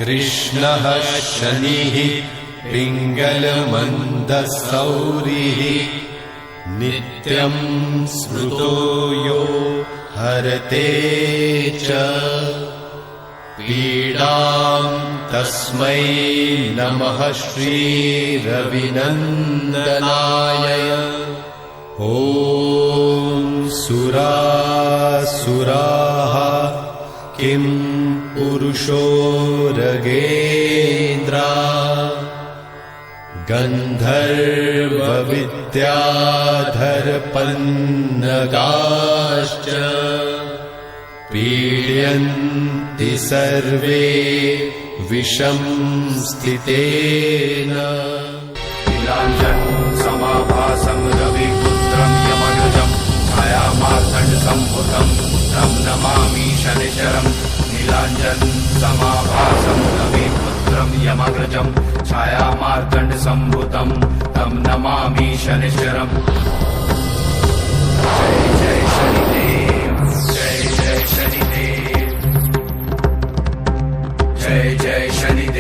कृष्णः शनिः पिङ्गलमन्दसौरिः नित्यं स्मृतो यो हरते च पीडां तस्मै नमः श्रीरविनन्दनाय। ॐ सुरासुराः किं पुरुषो रगेन्द्रा गन्धर्वविद्याधरपन्नगाश्च पीड्यन्ति सर्वे विषं स्थितेन। नीलाञ्जनसमाभासं रविपुत्रं यमग्रजं छायामार्तण्डसम्भुतं तं नमामि शनिश्चरम्। नीलाञ्जनसमाभासं रविपुत्रं यमग्रजं छायामार्तण्डसम्भुतं तं नमामि शनिश्चरम्। जय जय शनिदेव, जय जय शनिदेव, जय जय शनिदेव।